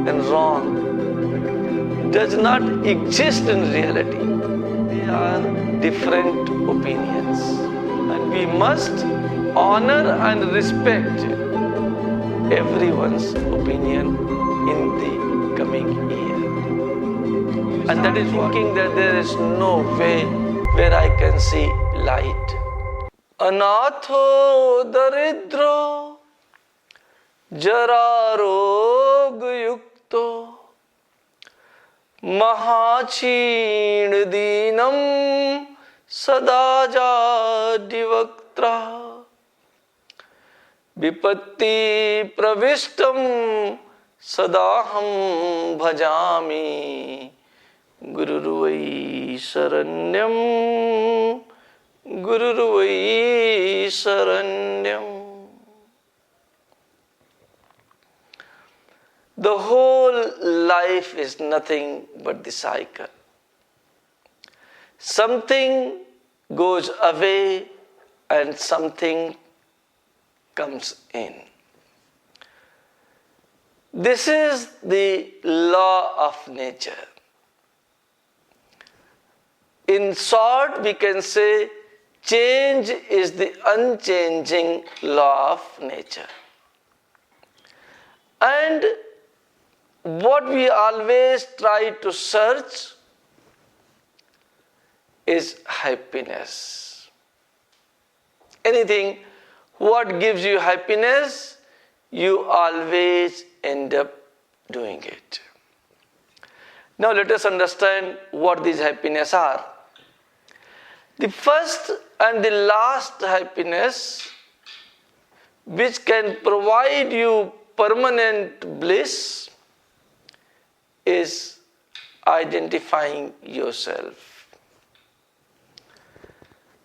and wrong does not exist in reality. They are different opinions. And we must honor and respect everyone's opinion in the coming year. And that is thinking that there is no way where I can see light. Anatho daridro jara rog yukto महाक्षीण दीनम सदा जाडिवक्त्र विपत्ति प्रविष्टम सदा हम भजामि गुरुर्वै शरण्यम गुरुर्वै शरण्यम. The whole life is nothing but the cycle. Something goes away and something comes in. This is the law of nature. In short, we can say change is the unchanging law of nature. And what we always try to search is happiness. Anything what gives you happiness, you always end up doing it. Now let us understand what these happiness are. The first and the last happiness, which can provide you permanent bliss, is identifying yourself.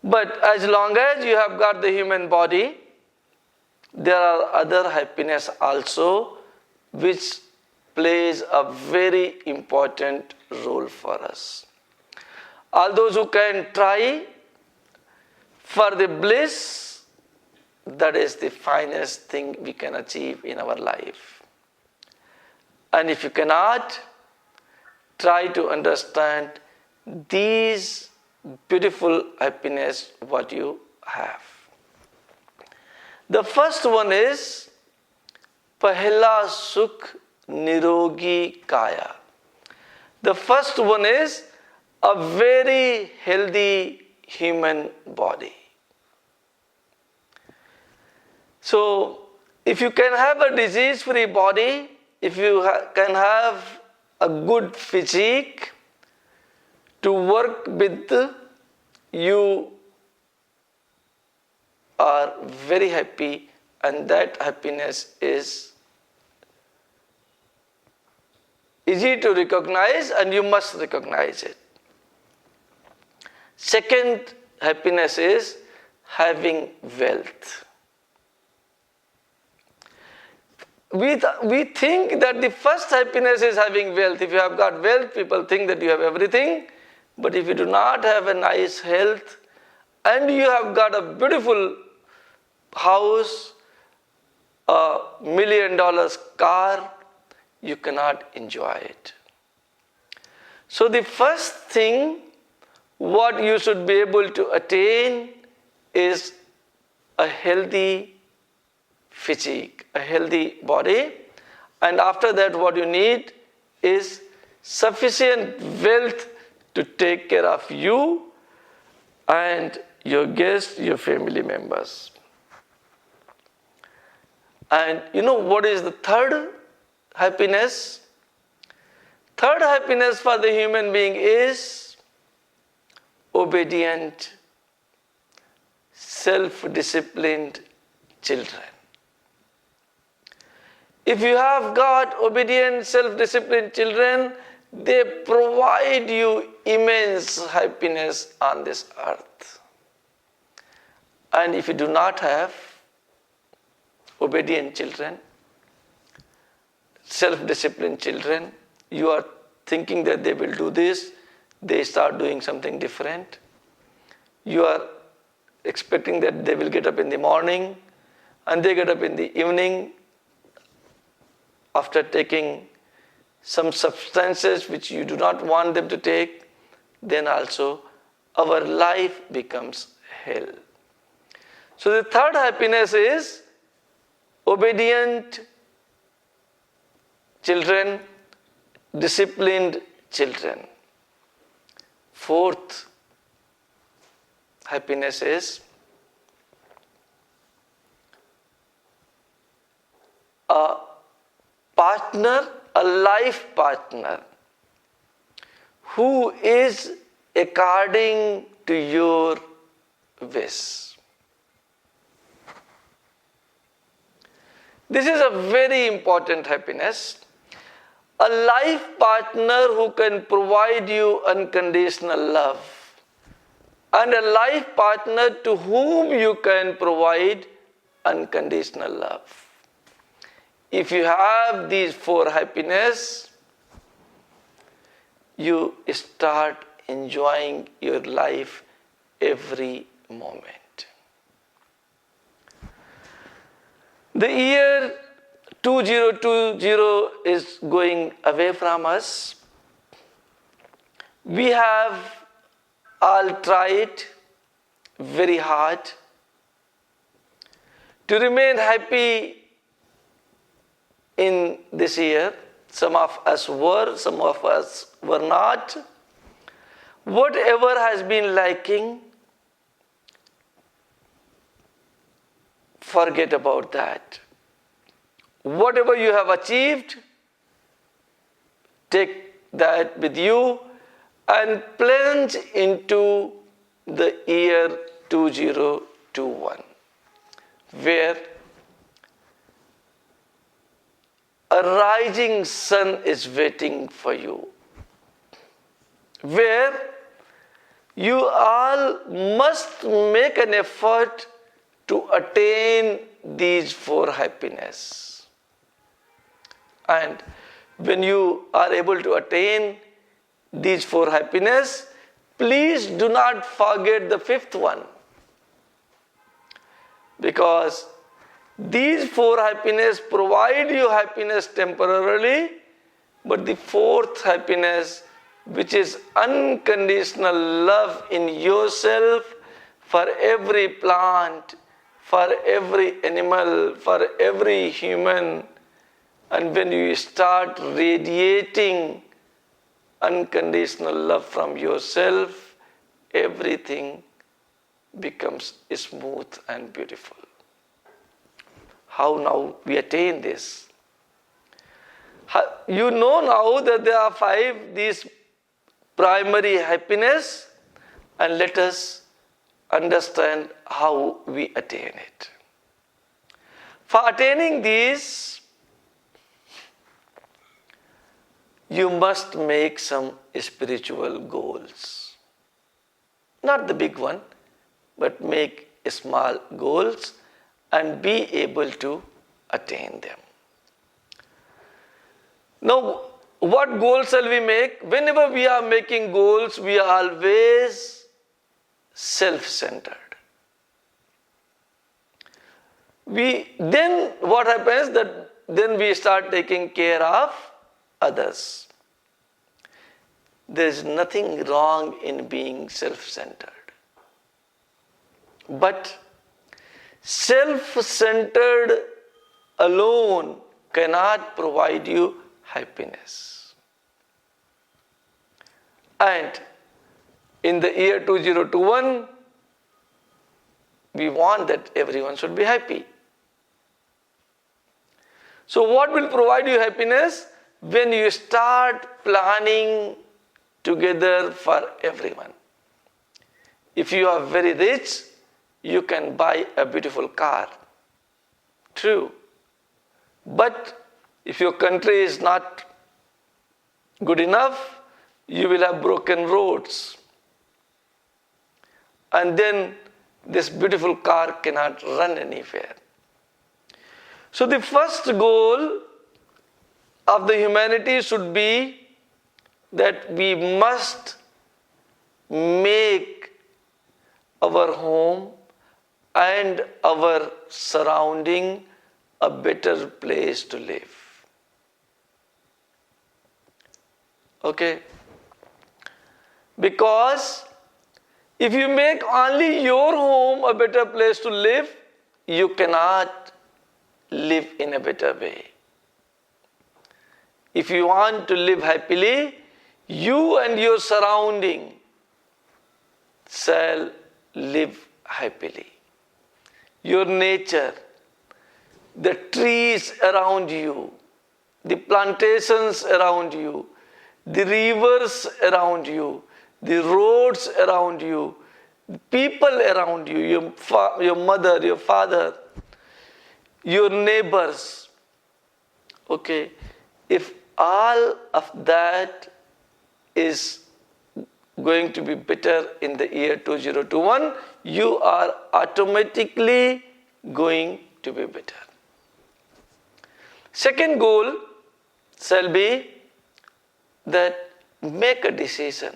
But as long as you have got the human body, there are other happiness also which plays a very important role for us. All those who can try for the bliss, that is the finest thing we can achieve in our life. And if you cannot, try to understand these beautiful happiness what you have. The first one is Pahela Sukh Nirogi Kaya. The first one is a very healthy human body. So, if you can have a disease-free body, if you can have a good physique to work with, you are very happy, and that happiness is easy to recognize and you must recognize it. Second happiness is having wealth. We think that the first happiness is having wealth. If you have got wealth, people think that you have everything. But if you do not have a nice health and you have got a beautiful house, $1 million car, you cannot enjoy it. So the first thing what you should be able to attain is a healthy physique, a healthy body, and after that what you need is sufficient wealth to take care of you and your guests, your family members. And you know what is the third happiness? Third happiness for the human being is obedient, self-disciplined children. If you have got obedient, self-disciplined children, they provide you immense happiness on this earth. And if you do not have obedient children, self-disciplined children, you are thinking that they will do this, they start doing something different. You are expecting that they will get up in the morning and they get up in the evening after taking some substances which you do not want them to take, then also our life becomes hell. So the third happiness is obedient children, disciplined children. Fourth happiness is a partner, a life partner, who is according to your wish. This is a very important happiness. A life partner who can provide you unconditional love, and a life partner to whom you can provide unconditional love. If you have these four happiness, you start enjoying your life every moment. The year 2020 is going away from us. We have all tried very hard to remain happy in this year. Some of us were, some of us were not. Whatever has been lacking, forget about that. Whatever you have achieved, take that with you and plunge into the year 2021, where a rising sun is waiting for you, where you all must make an effort to attain these four happiness. And when you are able to attain these four happiness, please do not forget the fifth one. Because these four happiness provide you happiness temporarily, but the fourth happiness, which is unconditional love in yourself, for every plant, for every animal, for every human, and when you start radiating unconditional love from yourself, everything becomes smooth and beautiful. How now we attain this? You know now that there are five these primary happiness, and let us understand how we attain it. For attaining these, you must make some spiritual goals. Not the big one, but make small goals and be able to attain them. Now, what goals shall we make? Whenever we are making goals, we are always self-centered. Then what happens that then we start taking care of others. There is nothing wrong in being self-centered. But self-centered alone cannot provide you happiness. And in the year 2021, we want that everyone should be happy. So what will provide you happiness? When you start planning together for everyone. If you are very rich, you can buy a beautiful car. True. But if your country is not good enough, you will have broken roads. And then this beautiful car cannot run anywhere. So the first goal of the humanity should be that we must make our home and our surrounding a better place to live. Okay? Because if you make only your home a better place to live, you cannot live in a better way. If you want to live happily, you and your surrounding shall live happily. Your nature, the trees around you, the plantations around you, the rivers around you, the roads around you, the people around you, your mother, your father, your neighbors. Okay, if all of that is going to be better in the year 2021, you are automatically going to be better. Second goal shall be that make a decision.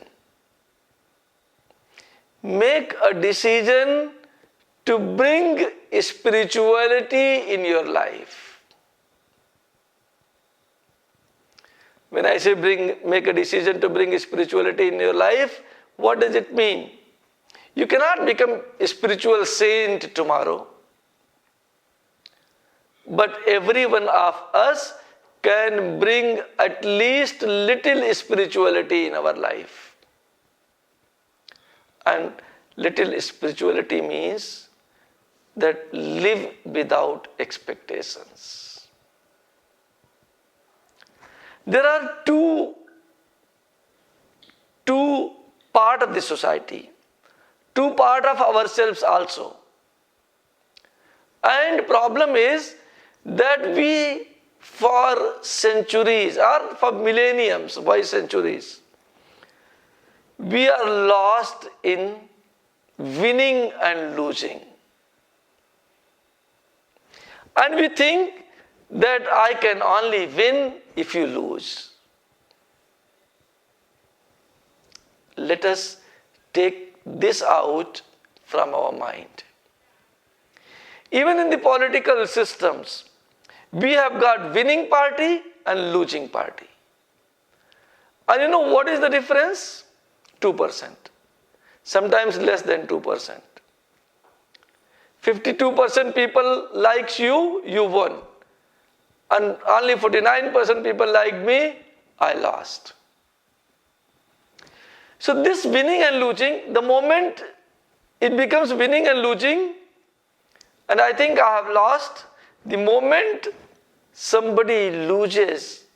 Make a decision to bring spirituality in your life. When I say make a decision to bring spirituality in your life, what does it mean? You cannot become a spiritual saint tomorrow. But every one of us can bring at least little spirituality in our life. And little spirituality means that live without expectations. There are two parts of the society, two parts of ourselves also. And problem is that we, for centuries or for millenniums, why centuries, we are lost in winning and losing. And we think that I can only win if you lose. Let us take this out from our mind. Even in the political systems, we have got winning party and losing party. And you know what is the difference? 2%. Sometimes less than 2%. 52% people likes you, you won. And only 49% people like me, I lost. So this winning and losing, the moment it becomes winning and losing, and I think I have lost, the moment somebody loses,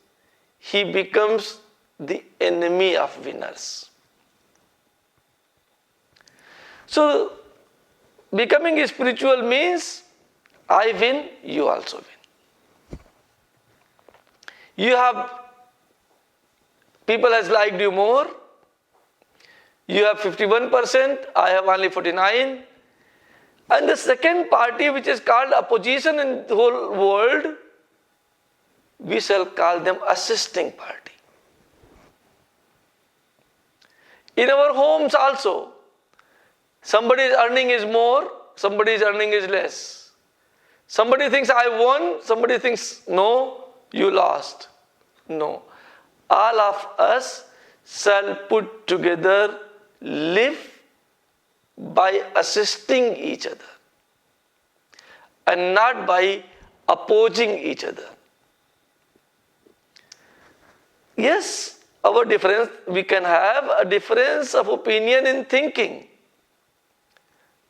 he becomes the enemy of winners. So, becoming spiritual means I win, you also win. You have, people has liked you more, you have 51%, I have only 49%. And the second party, which is called opposition in the whole world, we shall call them assisting party. In our homes also, somebody's earning is more, somebody's earning is less. Somebody thinks I won, somebody thinks no, you lost. No. All of us shall put together live by assisting each other and not by opposing each other. Yes, our difference, we can have a difference of opinion in thinking.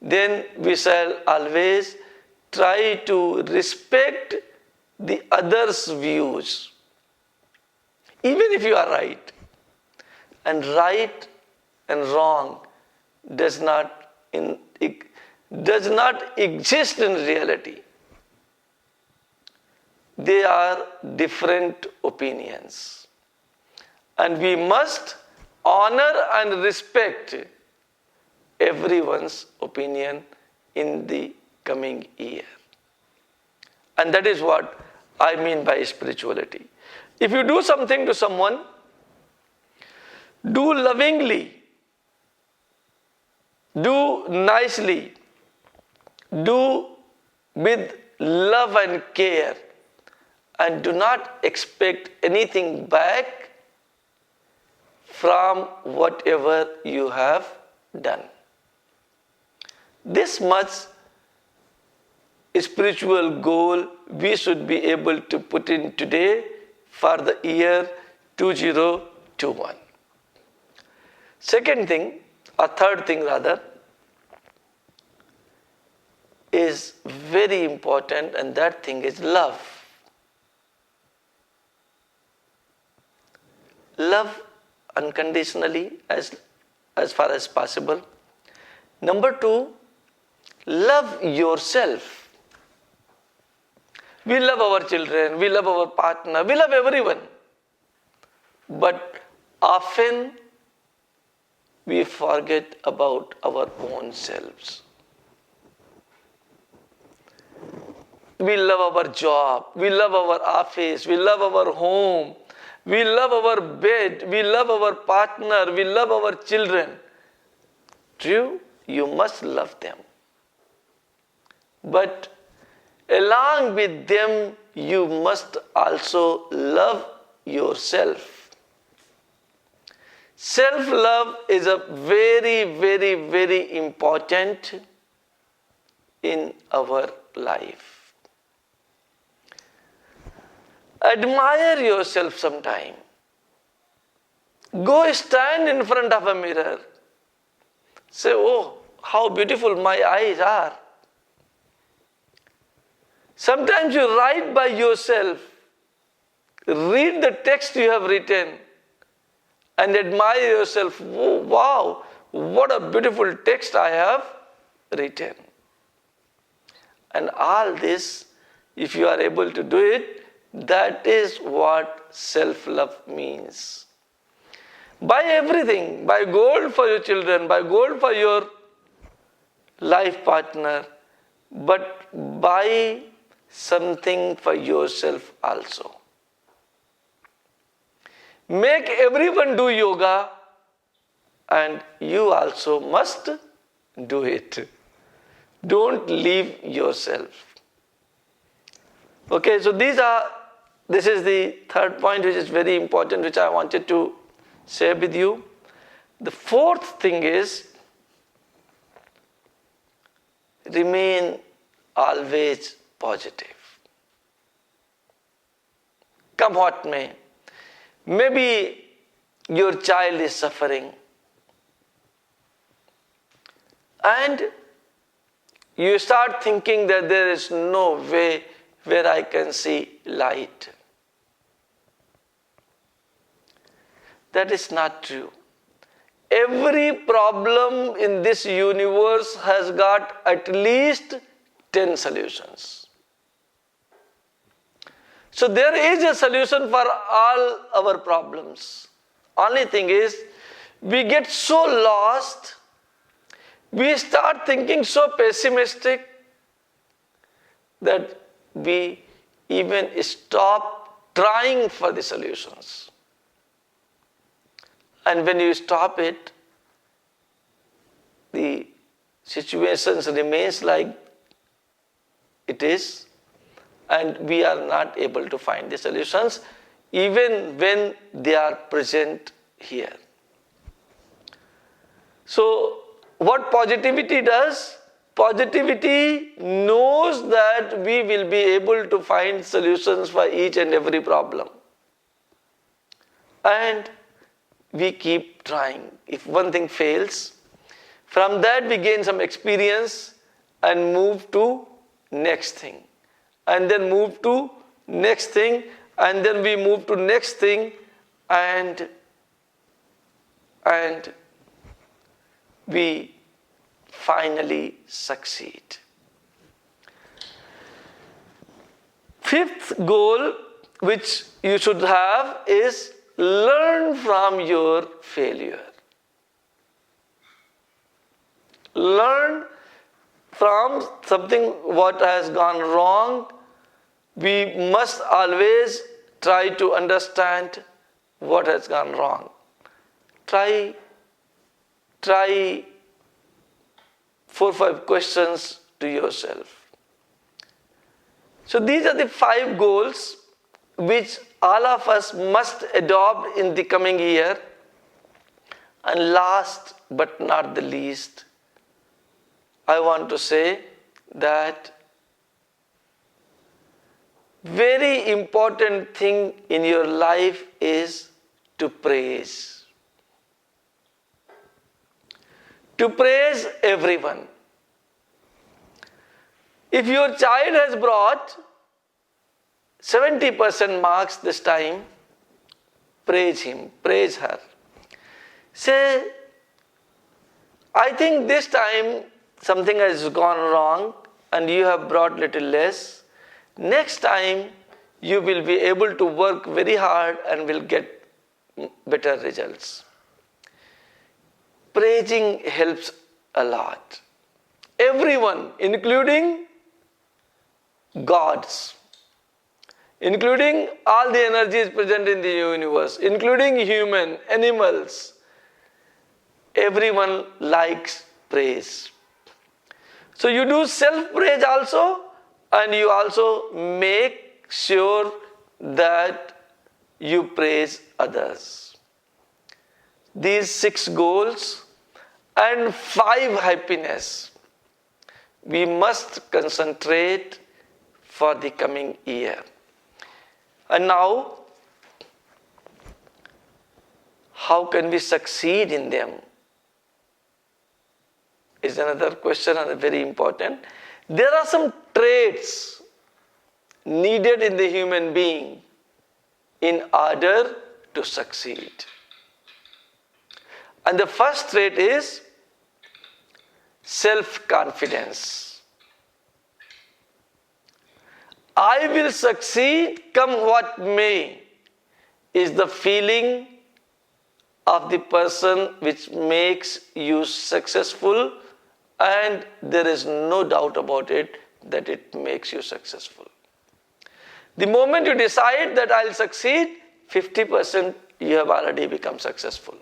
Then we shall always try to respect the other's views. Even if you are right. And right and wrong does not exist in reality. They are different opinions. And we must honor and respect everyone's opinion in the coming year. And that is what I mean by spirituality. If you do something to someone, do lovingly, do nicely, do with love and care, and do not expect anything back, from whatever you have done. This much spiritual goal we should be able to put in today for the year 2021. Second thing, or third thing rather, is very important, and that thing is love. Love unconditionally as far as possible. Number two, love yourself. We love our children, we love our partner, we love everyone. But often we forget about our own selves. We love our job, we love our office, we love our home, we love our bed, we love our partner, we love our children. True, you must love them. But along with them, you must also love yourself. Self-love is a very, very, very important in our life. Admire yourself sometime. Go stand in front of a mirror. Say, oh, how beautiful my eyes are. Sometimes you write by yourself. Read the text you have written and admire yourself. Oh, wow, what a beautiful text I have written. And all this, if you are able to do it, that is what self-love means. Buy everything. Buy gold for your children, buy gold for your life partner, but buy something for yourself also. Make everyone do yoga, and you also must do it. Don't leave yourself. Okay, so this is the third point, which is very important, which I wanted to share with you. The fourth thing is, remain always positive. Come what may. Maybe your child is suffering, and you start thinking that there is no way where I can see light. That is not true. Every problem in this universe has got at least 10 solutions. So there is a solution for all our problems. Only thing is, we get so lost, we start thinking so pessimistic that we even stop trying for the solutions. And when you stop it, the situation remains like it is, and we are not able to find the solutions even when they are present here. So what positivity does? Positivity knows that we will be able to find solutions for each and every problem. And we keep trying. If one thing fails, from that we gain some experience and move to next thing. And then move to next thing, and then we move to next thing, and we finally succeed. Fifth goal which you should have is learn from your failure. Learn from something what has gone wrong. We must always try to understand what has gone wrong. Try 4-5 questions to yourself. So these are the 5 goals which all of us must adopt in the coming year. And last but not the least, I want to say that very important thing in your life is to praise. To praise everyone. If your child has brought 70% marks this time, praise him, praise her. Say, I think this time something has gone wrong and you have brought little less. Next time you will be able to work very hard and will get better results. Praising helps a lot. Everyone, including gods, including all the energies present in the universe, including human, animals, everyone likes praise. So you do self-praise also, and you also make sure that you praise others. These 6 goals and 5 happiness we must concentrate for the coming year. And now, how can we succeed in them? Is another question, and very important. There are some traits needed in the human being in order to succeed. And the first trait is self-confidence. I will succeed come what may is the feeling of the person which makes you successful, and there is no doubt about it that it makes you successful. The moment you decide that I'll succeed, 50% you have already become successful.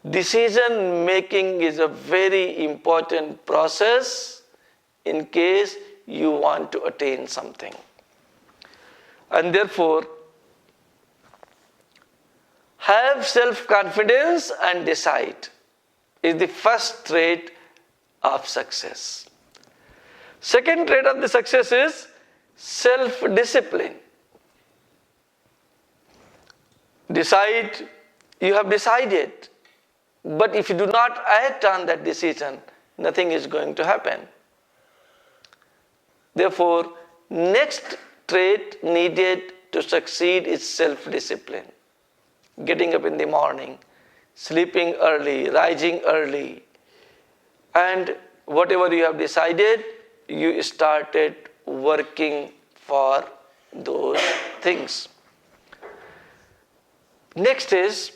Decision making is a very important process in case you want to attain something. And therefore, have self-confidence and decide is the first trait of success. Second trait of the success is self-discipline. Decide, you have decided, but if you do not act on that decision, nothing is going to happen. Therefore, next trait needed to succeed is self-discipline. Getting up in the morning, sleeping early, rising early, and whatever you have decided, you started working for those things. Next is,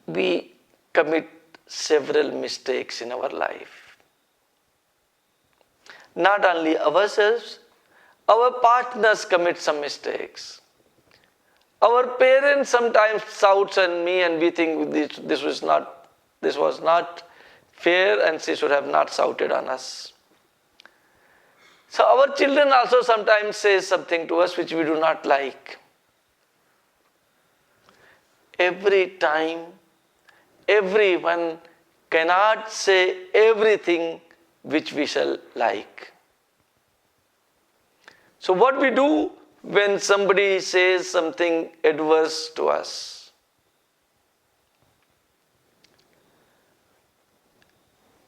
we commit several mistakes in our life. Not only ourselves, our partners commit some mistakes. Our parents sometimes shouts at me and we think this was not fair and she should have not shouted on us. So our children also sometimes say something to us which we do not like. Every time, everyone cannot say everything which we shall like. So what we do when somebody says something adverse to us?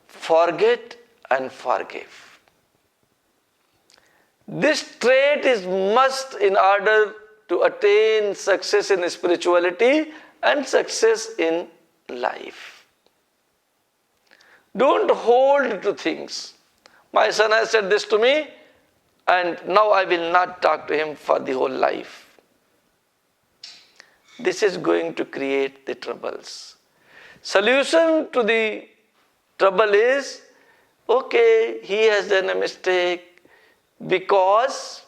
Forget and forgive. This trait is must in order to attain success in spirituality and success in life. Don't hold to things. My son has said this to me, and now I will not talk to him for the whole life. This is going to create the troubles. Solution to the trouble is, okay, he has done a mistake because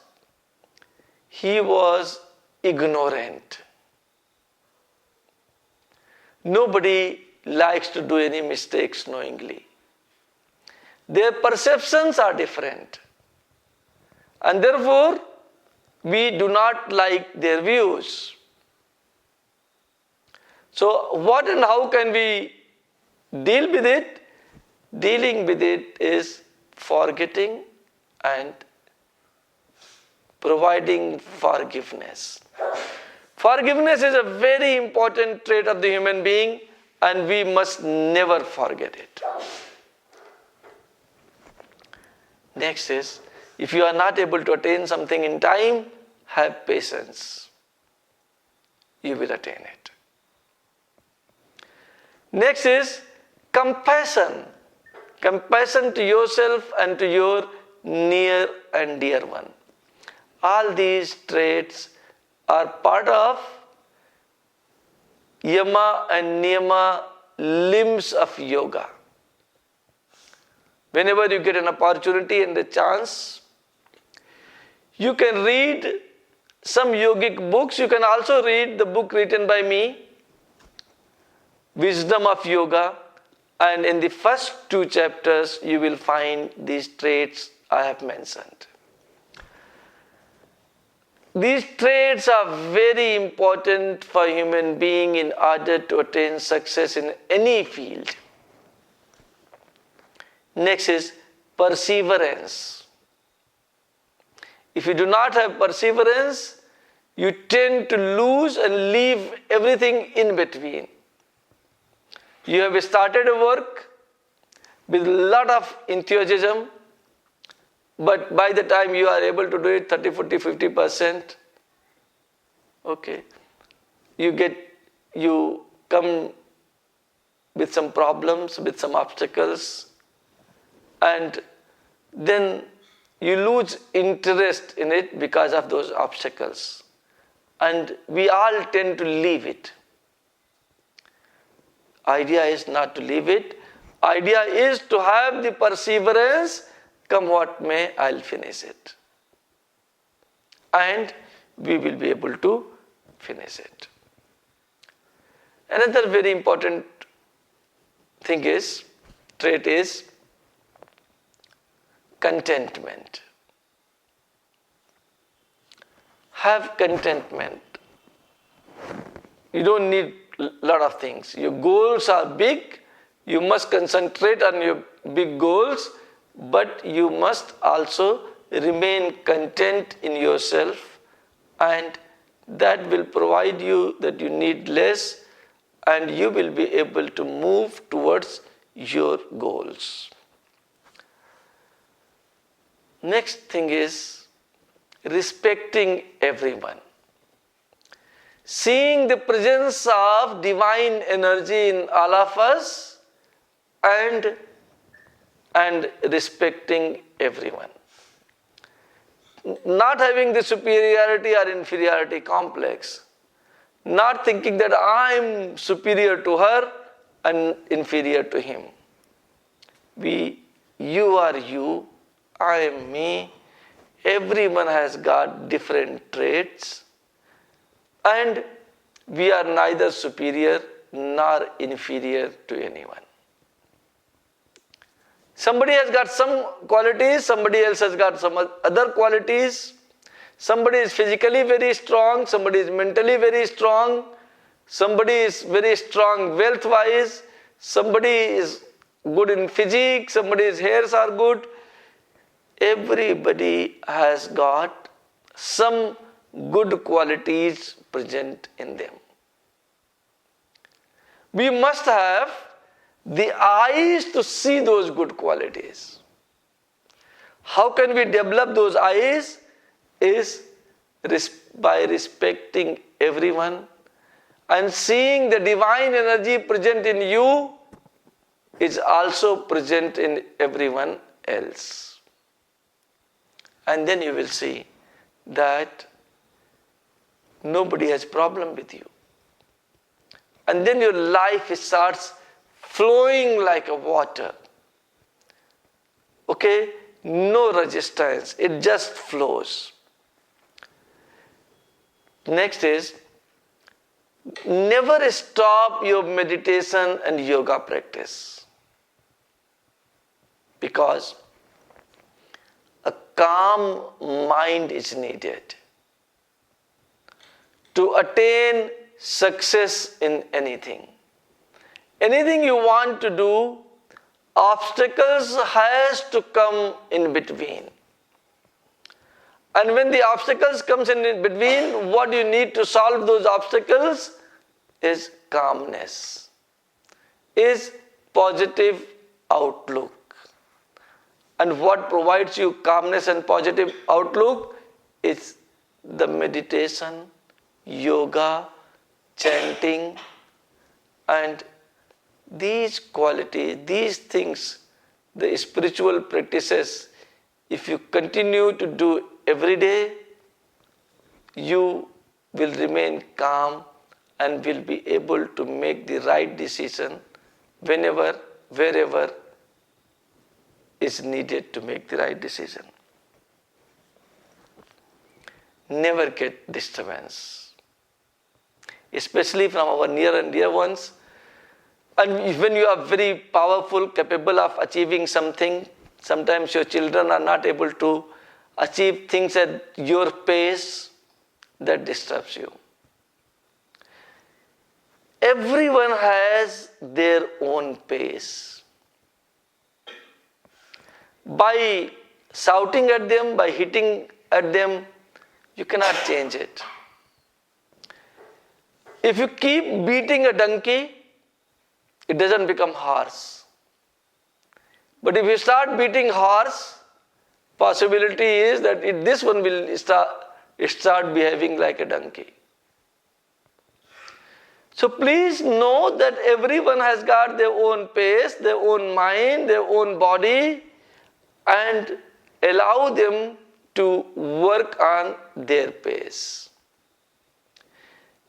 he was ignorant. Nobody likes to do any mistakes knowingly. Their perceptions are different. And therefore, we do not like their views. So what and how can we deal with it? Dealing with it is forgetting and providing forgiveness. Forgiveness is a very important trait of the human being, and we must never forget it. Next is, if you are not able to attain something in time, have patience. You will attain it. Next is compassion. Compassion to yourself and to your near and dear one. All these traits are part of yama and niyama limbs of yoga. Whenever you get an opportunity and a chance, you can read some yogic books. You can also read the book written by me, Wisdom of Yoga. And in the first 2 chapters, you will find these traits I have mentioned. These traits are very important for human being in order to attain success in any field. Next is perseverance. If you do not have perseverance, you tend to lose and leave everything in between. You have started a work with a lot of enthusiasm, but by the time you are able to do it 30, 40, 50%, okay, you come with some problems, with some obstacles, and then you lose interest in it because of those obstacles. And we all tend to leave it. Idea is not to leave it. Idea is to have the perseverance, come what may, I'll finish it. And we will be able to finish it. Another very important trait is contentment. Have contentment. You don't need a lot of things. Your goals are big. You must concentrate on your big goals, but you must also remain content in yourself, and that will provide you that you need less, and you will be able to move towards your goals. Next thing is respecting everyone. Seeing the presence of divine energy in all of us and respecting everyone. Not having the superiority or inferiority complex. Not thinking that I am superior to her and inferior to him. You are you, I am me. Everyone has got different traits, and we are neither superior nor inferior to anyone. Somebody has got some qualities, somebody else has got some other qualities. Somebody is physically very strong, somebody is mentally very strong, somebody is very strong wealth-wise, somebody is good in physique, somebody's hairs are good. Everybody has got some good qualities present in them. We must have the eyes to see those good qualities. How can we develop those eyes? Is by respecting everyone and seeing the divine energy present in you is also present in everyone else. And then you will see that nobody has problem with you. And then your life starts flowing like a water. Okay? No resistance. It just flows. Next is, never stop your meditation and yoga practice. Because a calm mind is needed to attain success in anything. Anything you want to do, obstacles has to come in between. And when the obstacles comes in between, what you need to solve those obstacles is calmness, is positive outlook. And what provides you calmness and positive outlook is the meditation, yoga, chanting, and these qualities, these things, the spiritual practices, if you continue to do every day, you will remain calm and will be able to make the right decision whenever, wherever is needed to make the right decision. Never get disturbance, especially from our near and dear ones. And when you are very powerful, capable of achieving something, sometimes your children are not able to achieve things at your pace, that disturbs you. Everyone has their own pace. By shouting at them, by hitting at them, you cannot change it. If you keep beating a donkey, it doesn't become horse. But if you start beating horse, possibility is that this one will start behaving like a donkey. So please know that everyone has got their own pace, their own mind, their own body, and allow them to work on their pace.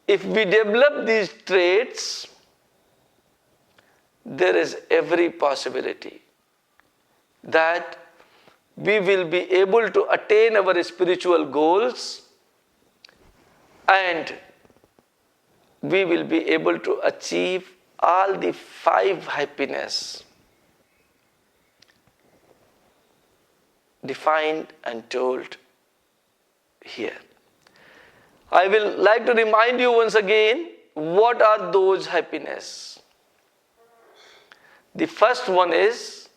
If we develop these traits, there is every possibility that we will be able to attain our spiritual goals and we will be able to achieve all the 5 happiness defined and told here. I will like to remind you once again, what are those happiness? The first one is,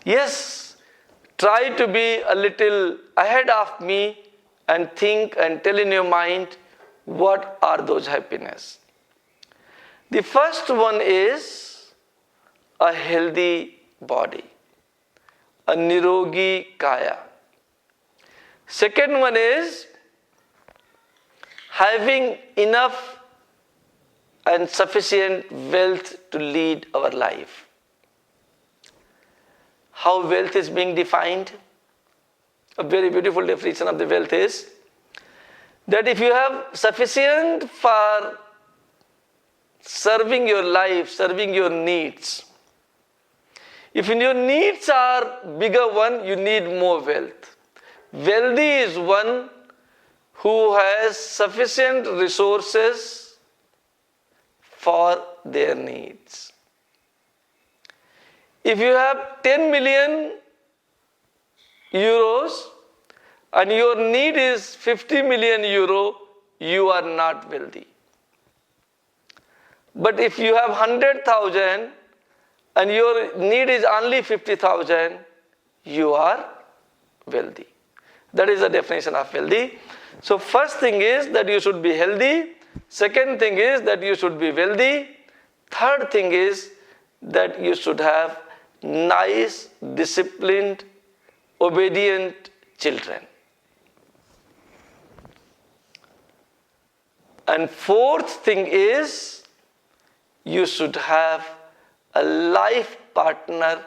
yes, try to be a little ahead of me and think and tell in your mind what are those happiness. The first one is a healthy body, a nirogi kaya. Second one is having enough and sufficient wealth to lead our life. How wealth is being defined? A very beautiful definition of the wealth is that if you have sufficient for serving your life, serving your needs, if your needs are bigger one, you need more wealth. Wealthy is one who has sufficient resources for their needs. If you have 10 million euros and your need is 50 million euro, you are not wealthy. But if you have 100,000 and your need is only 50,000, you are wealthy. That is the definition of wealthy. So first thing is that you should be healthy. Second thing is that you should be wealthy. Third thing is that you should have nice, disciplined, obedient children. And fourth thing is you should have a life partner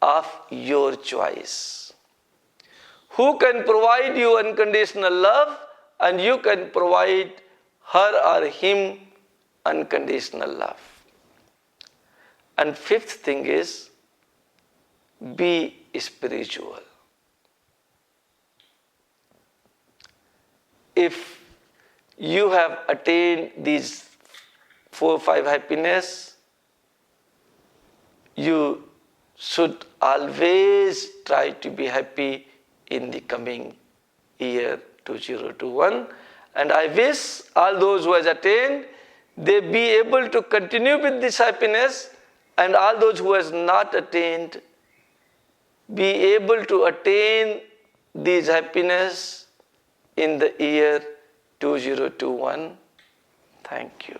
of your choice, who can provide you unconditional love and you can provide her or him unconditional love. And fifth thing is be spiritual. If you have attained these 4 or 5 happiness, you should always try to be happy in the coming year 2021, And I wish all those who has attained, they be able to continue with this happiness, and all those who has not attained, be able to attain this happiness in the year 2021. Thank you.